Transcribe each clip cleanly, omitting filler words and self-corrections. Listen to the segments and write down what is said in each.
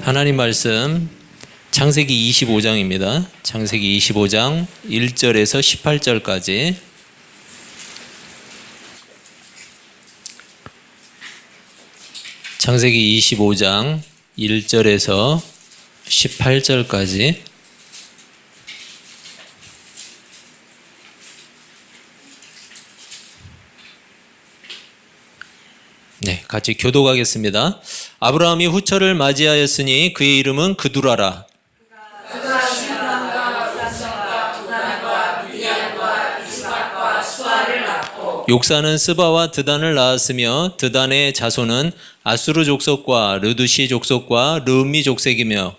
하나님 말씀 창세기 25장입니다. 창세기 25장 1절에서 18절까지. 창세기 25장 1절에서 18절까지. 네, 같이 교독하겠습니다. 아브라함이 후처를 맞이하였으니 그의 이름은 그두라라. 그가 신랑과 사성과 두단과 미디안과 이스박과 수아를 낳고 욕사는 스바와 드단을 낳았으며 드단의 자손은 아수르 족속과 르두시 족속과 르음미 족속이며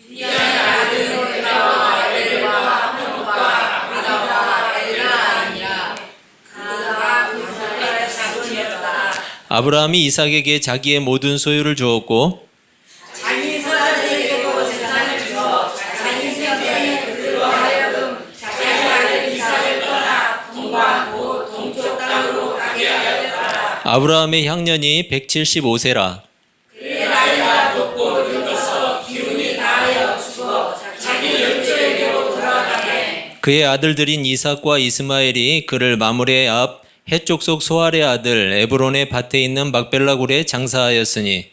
미디안의 아들은 에라와 엘과 한옥과 아비다와 엘라아니라. 그가 그들의 자손이었다. 아브라함이 이삭에게 자기의 모든 소유를 주었고 자기 사람들에게도 재산을 주어 자기 생명에 그들로 하여금 자기 아들 이삭을 떠나 동방 곧 동쪽 땅으로 가게 하였다. 아브라함의 향년이 175세라. 그의 나이가 높고 늙어서 기운이 다하여 죽어 자기 열조에게로 돌아가네. 그의 아들들인 이삭과 이스마엘이 그를 마므레 앞 헷족속 소알의 아들 에브론의 밭에 있는 막벨라 굴에 장사하였으니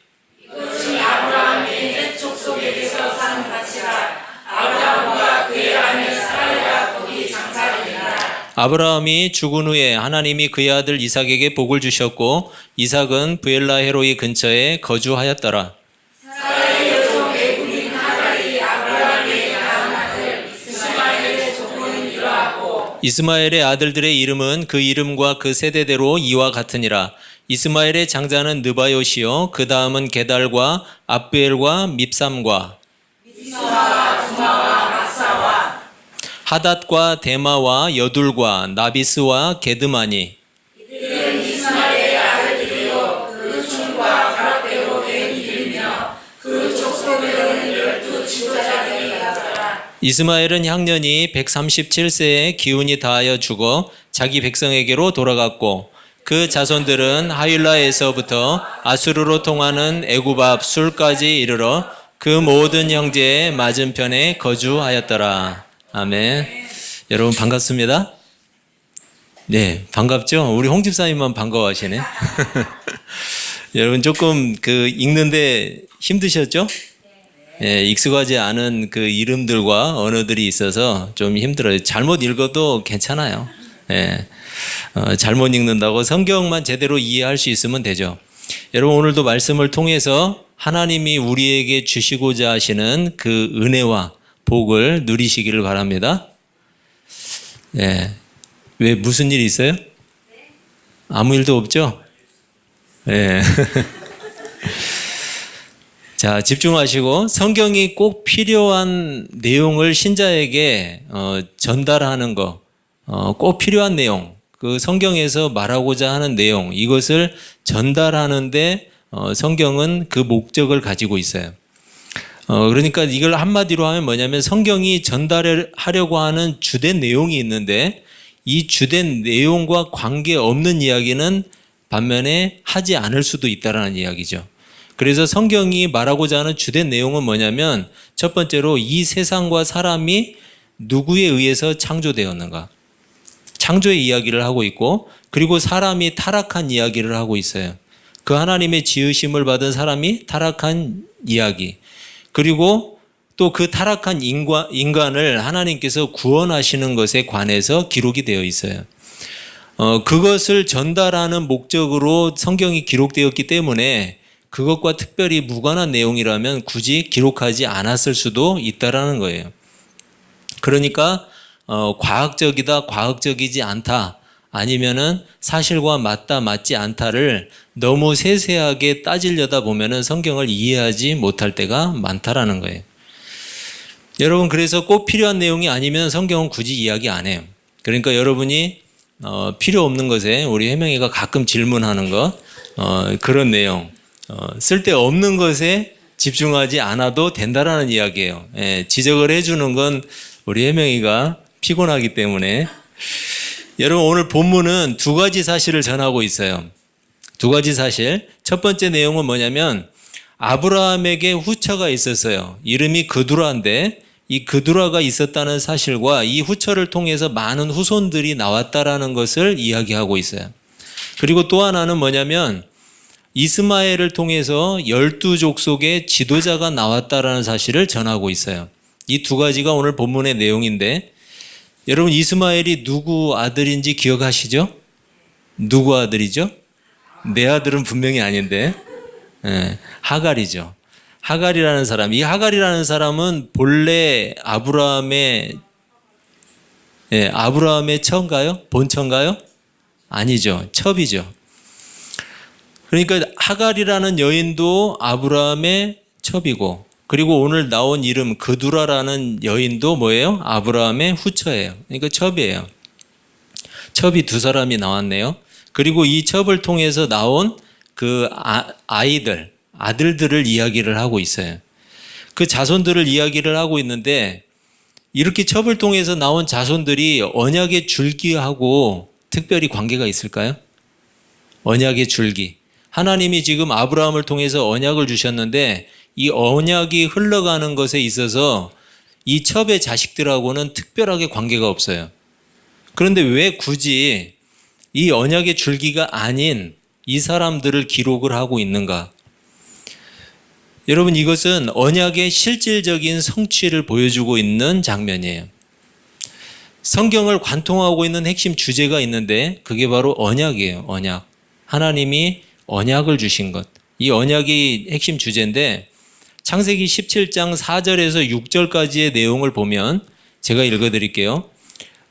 이것이 아브라함이 헷 족속에게서 산 밭이라. 아브라함과 그의 아내 사라가 거기 장사하니라. 아브라함이 죽은 후에 하나님이 그의 아들 이삭에게 복을 주셨고 이삭은 브엘라헤로이 근처에 거주하였더라. 사라의 여종 애굽인 하갈이 아브라함에게 낳은 아들 이스마엘의 조건은 이러하고 이스마엘의 아들들의 이름은 그 이름과 그 세대대로 이와 같으니라. 이스마엘의 장자는 느바요시요 그 다음은 게달과 압브엘과 밉삼과 미스마와 두마와 마사와 하닷과 데마와 여둘과 나비스와 게드마니. 이들은 이스마엘의 아들들이요 그 춤과 가락대로 된 이들이며 그 족속에는 12 지도자들이 있더라. 이스마엘은 향년이 137세에 기운이 다하여 죽어 자기 백성에게로 돌아갔고 그 자손들은 하윌라에서부터 아수르로 통하는 애굽 앞 술까지 이르러 그 모든 형제의 맞은편에 거주하였더라. 아멘. 여러분 반갑습니다. 네, 반갑죠? 우리 홍 집사님만 반가워하시네. 여러분 조금 읽는데 힘드셨죠? 예, 익숙하지 않은 그 이름들과 언어들이 있어서 좀 힘들어요. 잘못 읽어도 괜찮아요. 예, 잘못 읽는다고 성경만 제대로 이해할 수 있으면 되죠. 여러분 오늘도 말씀을 통해서 하나님이 우리에게 주시고자 하시는 그 은혜와 복을 누리시기를 바랍니다. 예, 왜 무슨 일이 있어요? 아무 일도 없죠? 예. 자, 집중하시고 성경이 꼭 필요한 내용을 신자에게 전달하는 거, 꼭 필요한 내용, 그 성경에서 말하고자 하는 내용, 이것을 전달하는데 성경은 그 목적을 가지고 있어요. 그러니까 이걸 한마디로 하면 뭐냐면 성경이 전달하려고 하는 주된 내용이 있는데 이 주된 내용과 관계없는 이야기는 반면에 하지 않을 수도 있다는 이야기죠. 그래서 성경이 말하고자 하는 주된 내용은 뭐냐면 첫 번째로 이 세상과 사람이 누구에 의해서 창조되었는가. 창조의 이야기를 하고 있고 그리고 사람이 타락한 이야기를 하고 있어요. 그 하나님의 지으심을 받은 사람이 타락한 이야기. 그리고 또 그 타락한 인간을 하나님께서 구원하시는 것에 관해서 기록이 되어 있어요. 그것을 전달하는 목적으로 성경이 기록되었기 때문에 그것과 특별히 무관한 내용이라면 굳이 기록하지 않았을 수도 있다라는 거예요. 그러니까 과학적이다, 과학적이지 않다, 아니면은 사실과 맞다, 맞지 않다를 너무 세세하게 따지려다 보면은 성경을 이해하지 못할 때가 많다라는 거예요. 여러분 그래서 꼭 필요한 내용이 아니면 성경은 굳이 이야기 안 해요. 그러니까 여러분이 필요 없는 것에 우리 혜명이가 가끔 질문하는 것, 그런 내용. 쓸데없는 것에 집중하지 않아도 된다라는 이야기예요. 예, 지적을 해주는 건 우리 혜명이가 피곤하기 때문에. 여러분, 오늘 본문은 두 가지 사실을 전하고 있어요. 두 가지 사실. 첫 번째 내용은 뭐냐면 아브라함에게 후처가 있었어요. 이름이 그두라인데 이 그두라가 있었다는 사실과 이 후처를 통해서 많은 후손들이 나왔다라는 것을 이야기하고 있어요. 그리고 또 하나는 뭐냐면 이스마엘을 통해서 12족속의 지도자가 나왔다라는 사실을 전하고 있어요. 이 두 가지가 오늘 본문의 내용인데, 여러분 이스마엘이 누구 아들인지 기억하시죠? 누구 아들이죠? 내 아들은 분명히 아닌데, 하갈이죠. 하갈이라는 사람. 이 하갈이라는 사람은 본래 아브라함의 처인가요? 본처인가요? 아니죠. 첩이죠. 그러니까 하갈이라는 여인도 아브라함의 첩이고, 그리고 오늘 나온 이름 그두라라는 여인도 뭐예요? 아브라함의 후처예요. 그러니까 첩이에요. 첩이 두 사람이 나왔네요. 그리고 이 첩을 통해서 나온 그 아들들을 이야기를 하고 있어요. 그 자손들을 이야기를 하고 있는데, 이렇게 첩을 통해서 나온 자손들이 언약의 줄기하고 특별히 관계가 있을까요? 언약의 줄기. 하나님이 지금 아브라함을 통해서 언약을 주셨는데 이 언약이 흘러가는 것에 있어서 이 첩의 자식들하고는 특별하게 관계가 없어요. 그런데 왜 굳이 이 언약의 줄기가 아닌 이 사람들을 기록을 하고 있는가? 여러분, 이것은 언약의 실질적인 성취를 보여주고 있는 장면이에요. 성경을 관통하고 있는 핵심 주제가 있는데 그게 바로 언약이에요. 언약. 하나님이 언약을 주신 것. 이 언약이 핵심 주제인데 창세기 17장 4절에서 6절까지의 내용을 보면 제가 읽어드릴게요.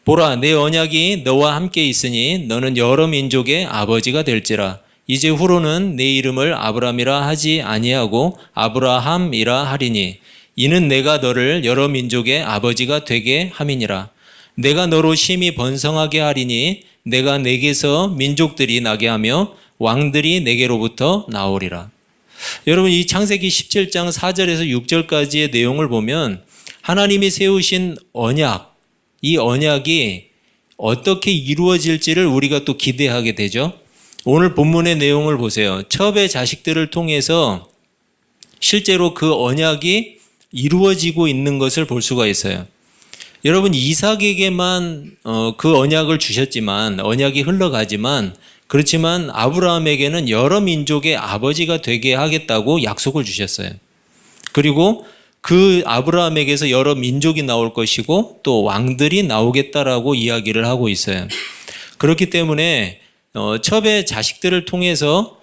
보라, 내 언약이 너와 함께 있으니 너는 여러 민족의 아버지가 될지라. 이제 후로는 내 이름을 아브람이라 하지 아니하고 아브라함이라 하리니 이는 내가 너를 여러 민족의 아버지가 되게 함이니라. 내가 너로 심히 번성하게 하리니 내가 내게서 민족들이 나게 하며 왕들이 내게로부터 나오리라. 여러분, 이 창세기 17장 4절에서 6절까지의 내용을 보면 하나님이 세우신 언약, 이 언약이 어떻게 이루어질지를 우리가 또 기대하게 되죠. 오늘 본문의 내용을 보세요. 첩의 자식들을 통해서 실제로 그 언약이 이루어지고 있는 것을 볼 수가 있어요. 여러분, 이삭에게만 그 언약을 주셨지만, 언약이 흘러가지만, 그렇지만 아브라함에게는 여러 민족의 아버지가 되게 하겠다고 약속을 주셨어요. 그리고 그 아브라함에게서 여러 민족이 나올 것이고 또 왕들이 나오겠다라고 이야기를 하고 있어요. 그렇기 때문에 첩의 자식들을 통해서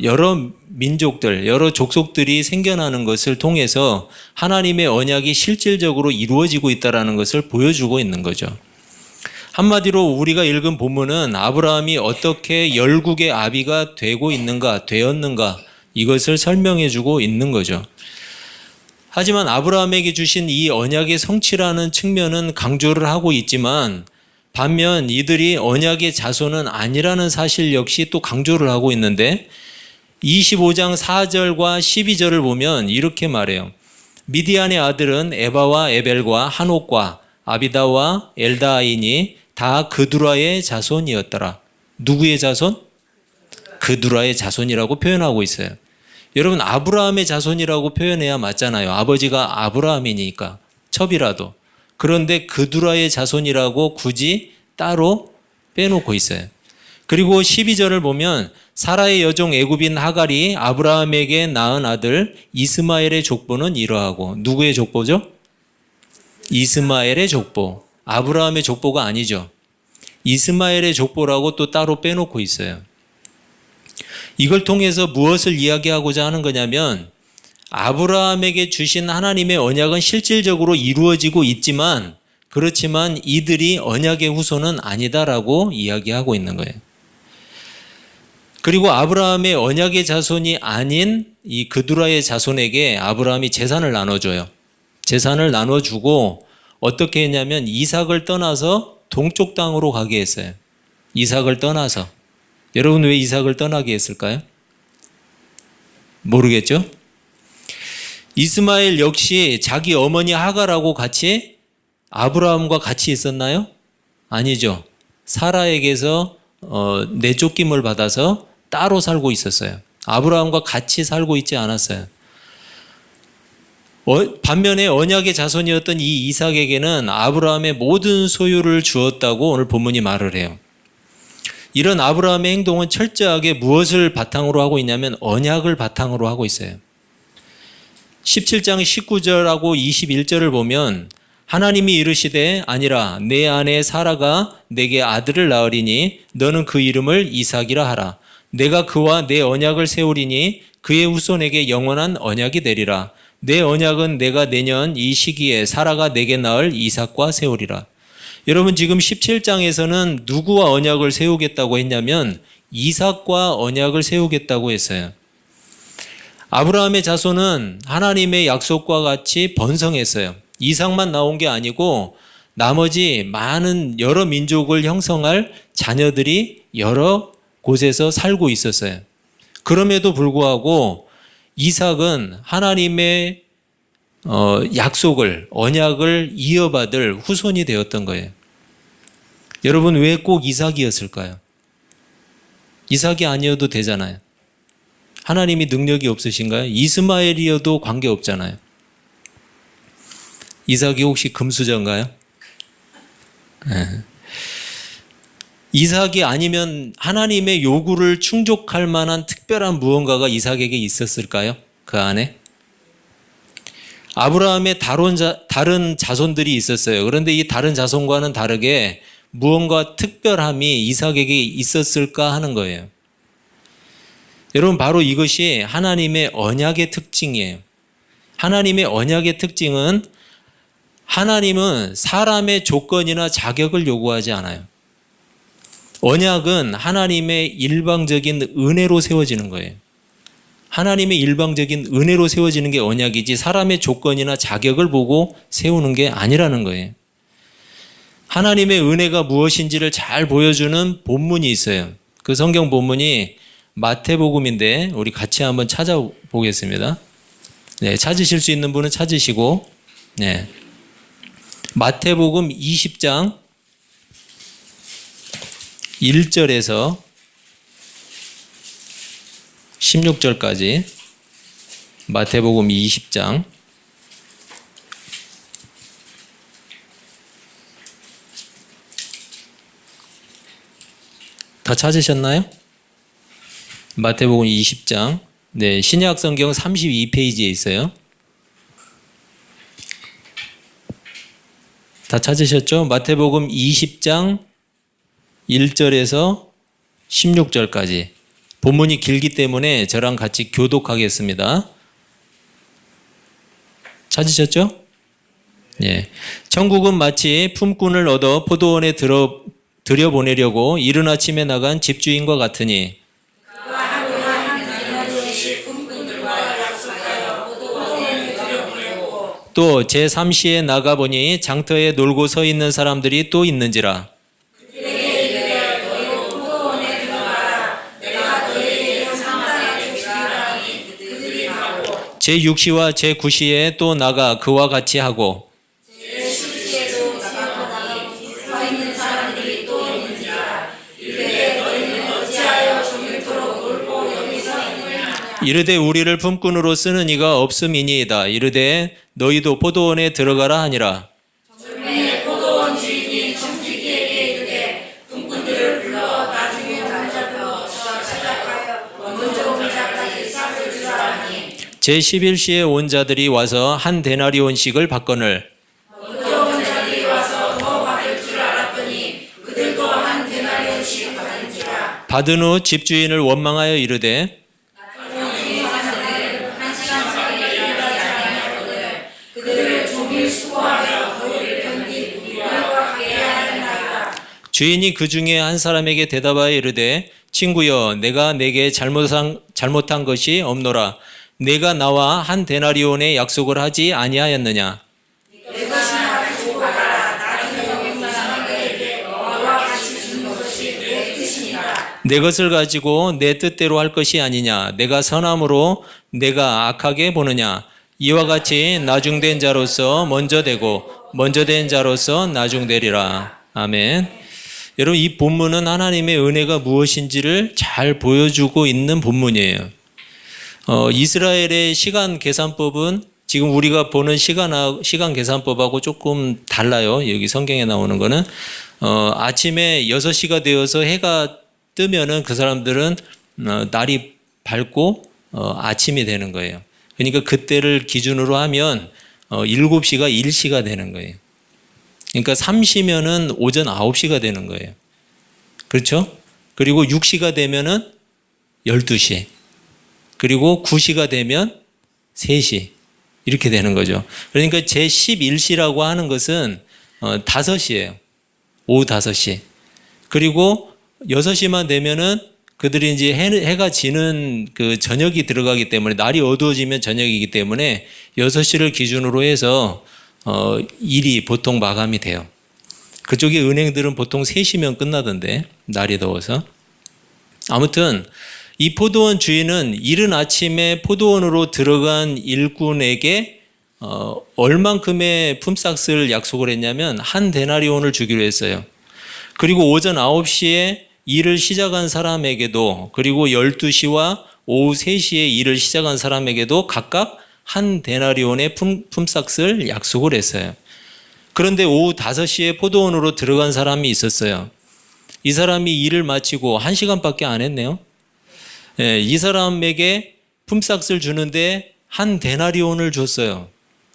여러 민족들, 여러 족속들이 생겨나는 것을 통해서 하나님의 언약이 실질적으로 이루어지고 있다는 것을 보여주고 있는 거죠. 한마디로 우리가 읽은 본문은 아브라함이 어떻게 열국의 아비가 되고 있는가, 되었는가, 이것을 설명해 주고 있는 거죠. 하지만 아브라함에게 주신 이 언약의 성취라는 측면은 강조를 하고 있지만 반면 이들이 언약의 자손은 아니라는 사실 역시 또 강조를 하고 있는데 25장 4절과 12절을 보면 이렇게 말해요. 미디안의 아들은 에바와 에벨과 한옥과 아비다와 엘다아이니 다 그두라의 자손이었더라. 누구의 자손? 그두라의 자손이라고 표현하고 있어요. 여러분, 아브라함의 자손이라고 표현해야 맞잖아요. 아버지가 아브라함이니까 첩이라도. 그런데 그두라의 자손이라고 굳이 따로 빼놓고 있어요. 그리고 12절을 보면 사라의 여종 애굽인 하갈이 아브라함에게 낳은 아들 이스마엘의 족보는 이러하고. 누구의 족보죠? 이스마엘의 족보. 아브라함의 족보가 아니죠. 이스마엘의 족보라고 또 따로 빼놓고 있어요. 이걸 통해서 무엇을 이야기하고자 하는 거냐면 아브라함에게 주신 하나님의 언약은 실질적으로 이루어지고 있지만 그렇지만 이들이 언약의 후손은 아니다라고 이야기하고 있는 거예요. 그리고 아브라함의 언약의 자손이 아닌 이 그두라의 자손에게 아브라함이 재산을 나눠줘요. 재산을 나눠주고 어떻게 했냐면 이삭을 떠나서 동쪽 땅으로 가게 했어요. 이삭을 떠나서. 여러분, 왜 이삭을 떠나게 했을까요? 모르겠죠? 이스마엘 역시 자기 어머니 하갈하고 같이 아브라함과 같이 있었나요? 아니죠. 사라에게서 내쫓김을 받아서 따로 살고 있었어요. 아브라함과 같이 살고 있지 않았어요. 반면에 언약의 자손이었던 이 이삭에게는 아브라함의 모든 소유를 주었다고 오늘 본문이 말을 해요. 이런 아브라함의 행동은 철저하게 무엇을 바탕으로 하고 있냐면 언약을 바탕으로 하고 있어요. 17장 19절하고 21절을 보면 하나님이 이르시되 아니라 내 아내 사라가 내게 아들을 낳으리니 너는 그 이름을 이삭이라 하라. 내가 그와 내 언약을 세우리니 그의 후손에게 영원한 언약이 되리라. 내 언약은 내가 내년 이 시기에 사라가 내게 낳을 이삭과 세우리라. 여러분 지금 17장에서는 누구와 언약을 세우겠다고 했냐면 이삭과 언약을 세우겠다고 했어요. 아브라함의 자손은 하나님의 약속과 같이 번성했어요. 이삭만 나온 게 아니고 나머지 많은 여러 민족을 형성할 자녀들이 여러 곳에서 살고 있었어요. 그럼에도 불구하고 이삭은 하나님의 약속을, 언약을 이어받을 후손이 되었던 거예요. 여러분 왜 꼭 이삭이었을까요? 이삭이 아니어도 되잖아요. 하나님이 능력이 없으신가요? 이스마엘이어도 관계없잖아요. 이삭이 혹시 금수저인가요? 네. 이삭이 아니면 하나님의 요구를 충족할 만한 특별한 무언가가 이삭에게 있었을까요? 그 안에? 아브라함의 다른 자손들이 있었어요. 그런데 이 다른 자손과는 다르게 무언가 특별함이 이삭에게 있었을까 하는 거예요. 여러분 바로 이것이 하나님의 언약의 특징이에요. 하나님의 언약의 특징은 하나님은 사람의 조건이나 자격을 요구하지 않아요. 언약은 하나님의 일방적인 은혜로 세워지는 거예요. 하나님의 일방적인 은혜로 세워지는 게 언약이지 사람의 조건이나 자격을 보고 세우는 게 아니라는 거예요. 하나님의 은혜가 무엇인지를 잘 보여주는 본문이 있어요. 그 성경 본문이 마태복음인데 우리 같이 한번 찾아보겠습니다. 네, 찾으실 수 있는 분은 찾으시고, 네. 마태복음 20장 1절에서 16절까지 마태복음 20장 다 찾으셨나요? 마태복음 20장 네, 신약 성경 32페이지에 있어요. 다 찾으셨죠? 마태복음 20장 1절에서 16절까지 본문이 길기 때문에 저랑 같이 교독하겠습니다. 찾으셨죠? 예. 천국은 마치 품꾼을 얻어 포도원에 들여보내려고 이른 아침에 나간 집주인과 같으니 또 제3시에 나가보니 장터에 놀고 서 있는 사람들이 또 있는지라. 제6시와 제9시에 또 나가 그와 같이 하고 이르되 우리를 품꾼으로 쓰는 이가 없음이니이다. 이르되 너희도 포도원에 들어가라 하니라. 포도원 주인이 청지기에게 이르되 품꾼들을 불러 나중에 온 자로 찾아가여 먼저 온 자까지 싹을 주라 하니 제11시에 온 자들이 와서 한 데나리온씩을 받거늘 먼저 온 자들이 와서 더 받을 줄 알았더니 그들도 한 데나리온씩 받은지라. 받은 후 집주인을 원망하여 이르되 주인이 그 중에 한 사람에게 대답하여 이르되 친구여 내가 내게 잘못한 것이 없노라. 내가 나와 한 데나리온의 약속을 하지 아니하였느냐. 내 것이나 가지고 가라. 나중에 온 사람에게 너와 같이 주는 것이 내 뜻이니라. 내 것을 가지고 내 뜻대로 할 것이 아니냐. 내가 선함으로 내가 악하게 보느냐. 이와 같이 나중된 자로서 먼저 되고 먼저 된 자로서 나중되리라. 아멘. 여러분, 이 본문은 하나님의 은혜가 무엇인지를 잘 보여주고 있는 본문이에요. 이스라엘의 시간 계산법은 지금 우리가 보는 시간 계산법하고 조금 달라요. 여기 성경에 나오는 거는 아침에 6시가 되어서 해가 뜨면은 그 사람들은 날이 밝고 아침이 되는 거예요. 그러니까 그때를 기준으로 하면 7시가 1시가 되는 거예요. 그러니까 3시면은 오전 9시가 되는 거예요. 그렇죠? 그리고 6시가 되면은 12시. 그리고 9시가 되면 3시. 이렇게 되는 거죠. 그러니까 제11시라고 하는 것은 5시예요. 오후 5시. 그리고 6시만 되면은 그들이 이제 해가 지는 그 저녁이 들어가기 때문에, 날이 어두워지면 저녁이기 때문에 6시를 기준으로 해서 일이 보통 마감이 돼요. 그쪽의 은행들은 보통 3시면 끝나던데, 날이 더워서. 아무튼 이 포도원 주인은 이른 아침에 포도원으로 들어간 일꾼에게 얼만큼의 품삯을 약속을 했냐면 한 데나리온을 주기로 했어요. 그리고 오전 9시에 일을 시작한 사람에게도, 그리고 12시와 오후 3시에 일을 시작한 사람에게도 각각 한 데나리온의 품삯을 약속을 했어요. 그런데 오후 5시에 포도원으로 들어간 사람이 있었어요. 이 사람이 일을 마치고 1시간밖에 안 했네요. 이 사람에게 품삯을 주는데 한 데나리온을 줬어요.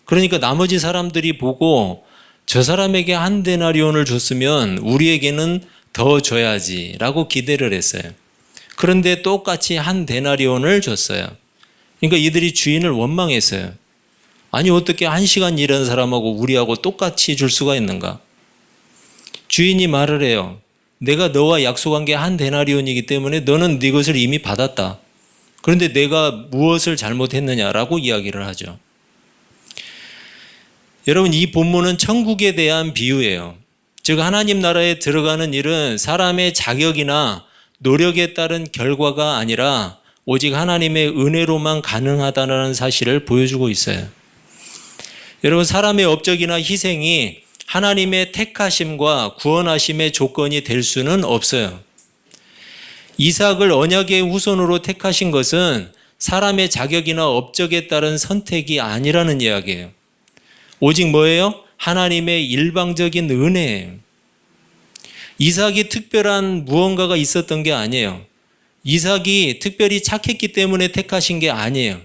그러니까 나머지 사람들이 보고 저 사람에게 한 데나리온을 줬으면 우리에게는 더 줘야지 라고 기대를 했어요. 그런데 똑같이 한 데나리온을 줬어요. 그러니까 이들이 주인을 원망했어요. 아니, 어떻게 1시간 일한 사람하고 우리하고 똑같이 줄 수가 있는가? 주인이 말을 해요. 내가 너와 약속한 게 한 데나리온이기 때문에 너는 네 것을 이미 받았다. 그런데 내가 무엇을 잘못했느냐라고 이야기를 하죠. 여러분, 이 본문은 천국에 대한 비유예요. 즉, 하나님 나라에 들어가는 일은 사람의 자격이나 노력에 따른 결과가 아니라 오직 하나님의 은혜로만 가능하다는 사실을 보여주고 있어요. 여러분, 사람의 업적이나 희생이 하나님의 택하심과 구원하심의 조건이 될 수는 없어요. 이삭을 언약의 후손으로 택하신 것은 사람의 자격이나 업적에 따른 선택이 아니라는 이야기예요. 오직 뭐예요? 하나님의 일방적인 은혜예요. 이삭이 특별한 무언가가 있었던 게 아니에요. 이삭이 특별히 착했기 때문에 택하신 게 아니에요.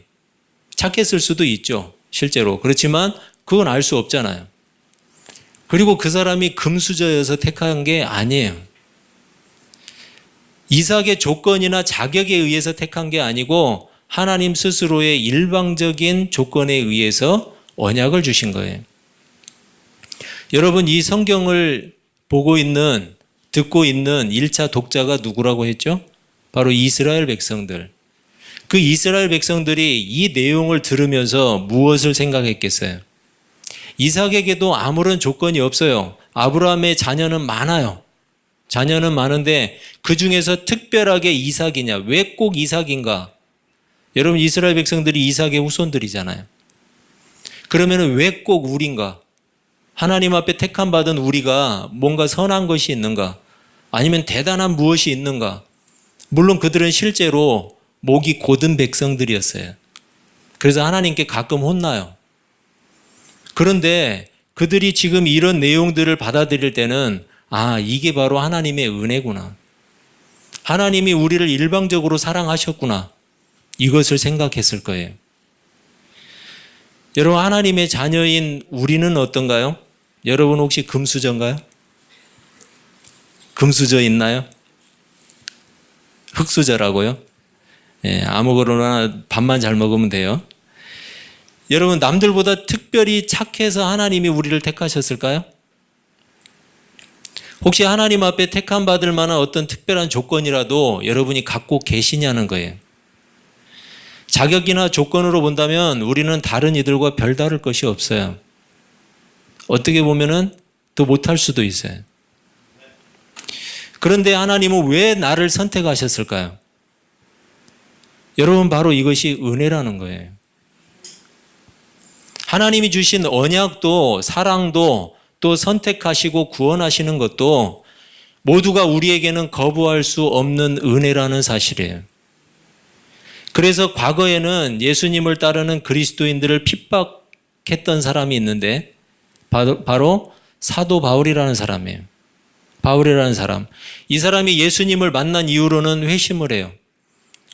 착했을 수도 있죠, 실제로. 그렇지만 그건 알 수 없잖아요. 그리고 그 사람이 금수저여서 택한 게 아니에요. 이삭의 조건이나 자격에 의해서 택한 게 아니고 하나님 스스로의 일방적인 조건에 의해서 언약을 주신 거예요. 여러분, 이 성경을 보고 있는, 듣고 있는 1차 독자가 누구라고 했죠? 바로 이스라엘 백성들. 그 이스라엘 백성들이 이 내용을 들으면서 무엇을 생각했겠어요? 이삭에게도 아무런 조건이 없어요. 아브라함의 자녀는 많아요. 자녀는 많은데 그 중에서 특별하게 이삭이냐? 왜 꼭 이삭인가? 여러분, 이스라엘 백성들이 이삭의 후손들이잖아요. 그러면 왜 꼭 우린가? 하나님 앞에 택함 받은 우리가 뭔가 선한 것이 있는가? 아니면 대단한 무엇이 있는가? 물론 그들은 실제로 목이 곧은 백성들이었어요. 그래서 하나님께 가끔 혼나요. 그런데 그들이 지금 이런 내용들을 받아들일 때는 이게 바로 하나님의 은혜구나. 하나님이 우리를 일방적으로 사랑하셨구나. 이것을 생각했을 거예요. 여러분, 하나님의 자녀인 우리는 어떤가요? 여러분, 혹시 금수저인가요? 금수저 있나요? 흙수저라고요? 아무거나 밥만 잘 먹으면 돼요. 여러분, 남들보다 특별히 착해서 하나님이 우리를 택하셨을까요? 혹시 하나님 앞에 택함 받을 만한 어떤 특별한 조건이라도 여러분이 갖고 계시냐는 거예요. 자격이나 조건으로 본다면 우리는 다른 이들과 별다를 것이 없어요. 어떻게 보면은 더 못할 수도 있어요. 그런데 하나님은 왜 나를 선택하셨을까요? 여러분, 바로 이것이 은혜라는 거예요. 하나님이 주신 언약도 사랑도 또 선택하시고 구원하시는 것도 모두가 우리에게는 거부할 수 없는 은혜라는 사실이에요. 그래서 과거에는 예수님을 따르는 그리스도인들을 핍박했던 사람이 있는데 바로 사도 바울이라는 사람이에요. 바울이라는 사람. 이 사람이 예수님을 만난 이후로는 회심을 해요.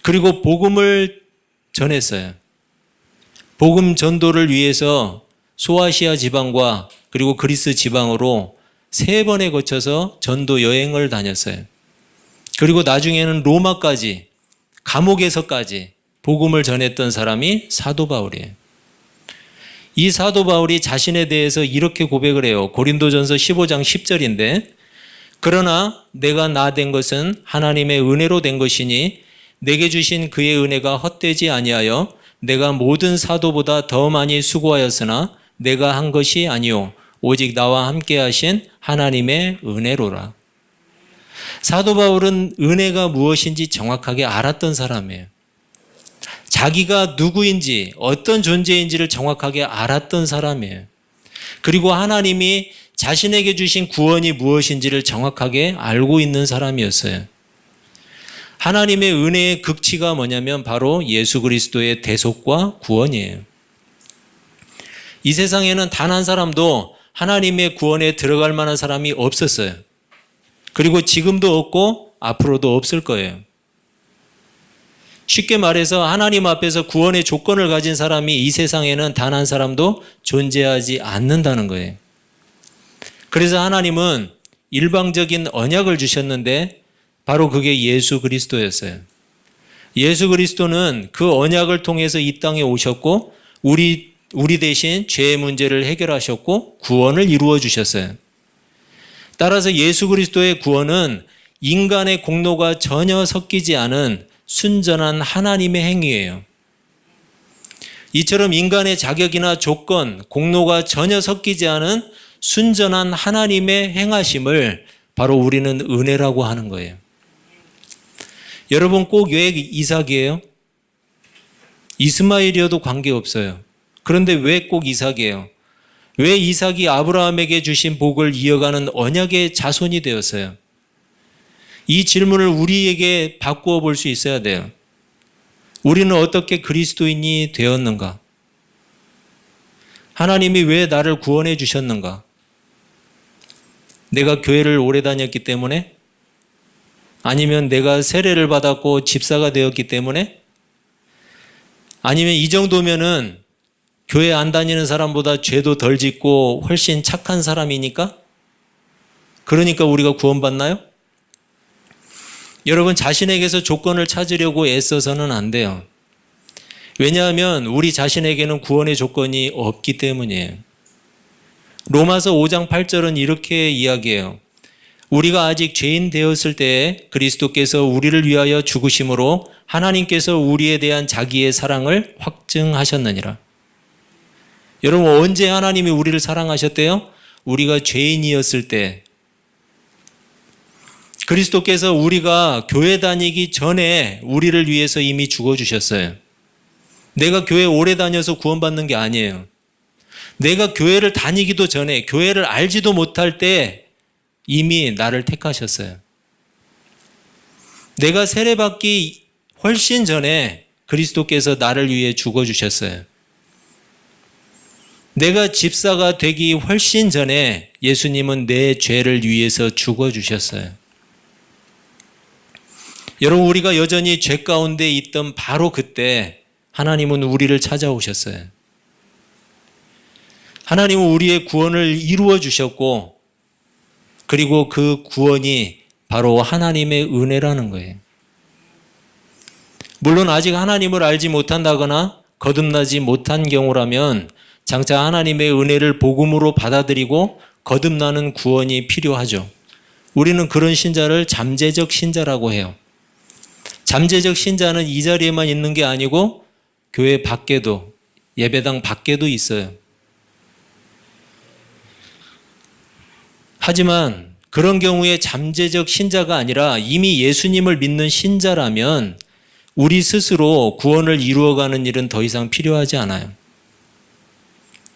그리고 복음을 전했어요. 복음 전도를 위해서 소아시아 지방과 그리고 그리스 지방으로 3번에 거쳐서 전도 여행을 다녔어요. 그리고 나중에는 로마까지, 감옥에서까지 복음을 전했던 사람이 사도 바울이에요. 이 사도 바울이 자신에 대해서 이렇게 고백을 해요. 고린도전서 15장 10절인데, 그러나 내가 나 된 것은 하나님의 은혜로 된 것이니 내게 주신 그의 은혜가 헛되지 아니하여 내가 모든 사도보다 더 많이 수고하였으나 내가 한 것이 아니요 오직 나와 함께 하신 하나님의 은혜로라. 사도 바울은 은혜가 무엇인지 정확하게 알았던 사람이에요. 자기가 누구인지 어떤 존재인지를 정확하게 알았던 사람이에요. 그리고 하나님이 자신에게 주신 구원이 무엇인지를 정확하게 알고 있는 사람이었어요. 하나님의 은혜의 극치가 뭐냐면 바로 예수 그리스도의 대속과 구원이에요. 이 세상에는 단 한 사람도 하나님의 구원에 들어갈 만한 사람이 없었어요. 그리고 지금도 없고 앞으로도 없을 거예요. 쉽게 말해서 하나님 앞에서 구원의 조건을 가진 사람이 이 세상에는 단 한 사람도 존재하지 않는다는 거예요. 그래서 하나님은 일방적인 언약을 주셨는데 바로 그게 예수 그리스도였어요. 예수 그리스도는 그 언약을 통해서 이 땅에 오셨고 우리 대신 죄의 문제를 해결하셨고 구원을 이루어 주셨어요. 따라서 예수 그리스도의 구원은 인간의 공로가 전혀 섞이지 않은 순전한 하나님의 행위예요. 이처럼 인간의 자격이나 조건, 공로가 전혀 섞이지 않은 순전한 하나님의 행하심을 바로 우리는 은혜라고 하는 거예요. 여러분, 꼭 왜 이삭이에요? 이스마엘이어도 관계없어요. 그런데 왜 꼭 이삭이에요? 왜 이삭이 아브라함에게 주신 복을 이어가는 언약의 자손이 되었어요? 이 질문을 우리에게 바꾸어 볼 수 있어야 돼요. 우리는 어떻게 그리스도인이 되었는가? 하나님이 왜 나를 구원해 주셨는가? 내가 교회를 오래 다녔기 때문에? 아니면 내가 세례를 받았고 집사가 되었기 때문에? 아니면 이 정도면은 교회 안 다니는 사람보다 죄도 덜 짓고 훨씬 착한 사람이니까? 그러니까 우리가 구원받나요? 여러분, 자신에게서 조건을 찾으려고 애써서는 안 돼요. 왜냐하면 우리 자신에게는 구원의 조건이 없기 때문이에요. 로마서 5장 8절은 이렇게 이야기해요. 우리가 아직 죄인 되었을 때에 그리스도께서 우리를 위하여 죽으심으로 하나님께서 우리에 대한 자기의 사랑을 확증하셨느니라. 여러분, 언제 하나님이 우리를 사랑하셨대요? 우리가 죄인이었을 때. 그리스도께서 우리가 교회 다니기 전에 우리를 위해서 이미 죽어주셨어요. 내가 교회 오래 다녀서 구원받는 게 아니에요. 내가 교회를 다니기도 전에, 교회를 알지도 못할 때 이미 나를 택하셨어요. 내가 세례받기 훨씬 전에 그리스도께서 나를 위해 죽어주셨어요. 내가 집사가 되기 훨씬 전에 예수님은 내 죄를 위해서 죽어주셨어요. 여러분, 우리가 여전히 죄 가운데 있던 바로 그때 하나님은 우리를 찾아오셨어요. 하나님은 우리의 구원을 이루어 주셨고, 그리고 그 구원이 바로 하나님의 은혜라는 거예요. 물론 아직 하나님을 알지 못한다거나 거듭나지 못한 경우라면 장차 하나님의 은혜를 복음으로 받아들이고 거듭나는 구원이 필요하죠. 우리는 그런 신자를 잠재적 신자라고 해요. 잠재적 신자는 이 자리에만 있는 게 아니고 교회 밖에도, 예배당 밖에도 있어요. 하지만 그런 경우에 잠재적 신자가 아니라 이미 예수님을 믿는 신자라면 우리 스스로 구원을 이루어가는 일은 더 이상 필요하지 않아요.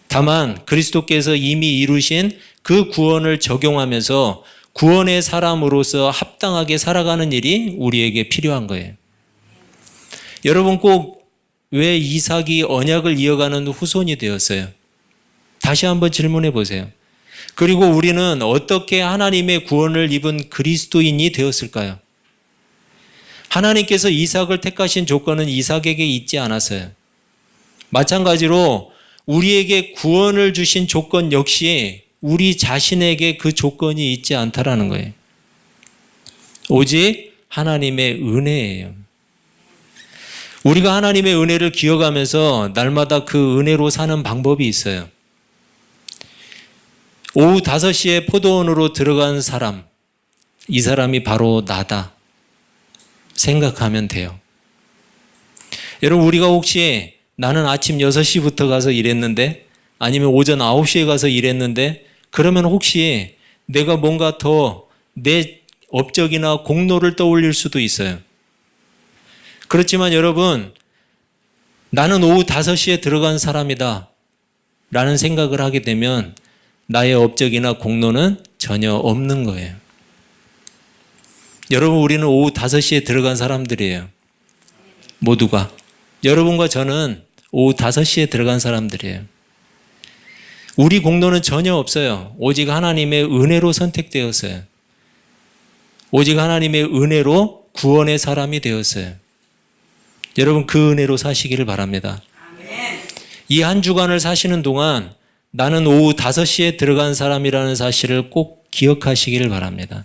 다만 그리스도께서 이미 이루신 그 구원을 적용하면서 구원의 사람으로서 합당하게 살아가는 일이 우리에게 필요한 거예요. 여러분 꼭 왜 이삭이 언약을 이어가는 후손이 되었어요? 다시 한번 질문해 보세요. 그리고 우리는 어떻게 하나님의 구원을 입은 그리스도인이 되었을까요? 하나님께서 이삭을 택하신 조건은 이삭에게 있지 않았어요. 마찬가지로 우리에게 구원을 주신 조건 역시 우리 자신에게 그 조건이 있지 않다라는 거예요. 오직 하나님의 은혜예요. 우리가 하나님의 은혜를 기억하면서 날마다 그 은혜로 사는 방법이 있어요. 오후 5시에 포도원으로 들어간 사람, 이 사람이 바로 나다 생각하면 돼요. 여러분 우리가 혹시 나는 아침 6시부터 가서 일했는데 아니면 오전 9시에 가서 일했는데 그러면 혹시 내가 뭔가 더 내 업적이나 공로를 떠올릴 수도 있어요. 그렇지만 여러분 나는 오후 5시에 들어간 사람이다 라는 생각을 하게 되면 나의 업적이나 공로는 전혀 없는 거예요. 여러분 우리는 오후 5시에 들어간 사람들이에요. 모두가. 여러분과 저는 오후 5시에 들어간 사람들이에요. 우리 공로는 전혀 없어요. 오직 하나님의 은혜로 선택되었어요. 오직 하나님의 은혜로 구원의 사람이 되었어요. 여러분 그 은혜로 사시기를 바랍니다. 이 한 주간을 사시는 동안 나는 오후 5시에 들어간 사람이라는 사실을 꼭 기억하시기를 바랍니다.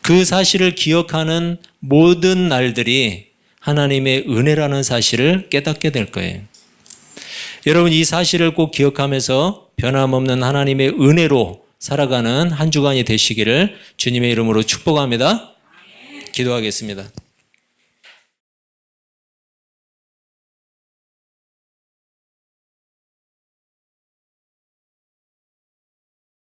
그 사실을 기억하는 모든 날들이 하나님의 은혜라는 사실을 깨닫게 될 거예요. 여러분 이 사실을 꼭 기억하면서 변함없는 하나님의 은혜로 살아가는 한 주간이 되시기를 주님의 이름으로 축복합니다. 기도하겠습니다.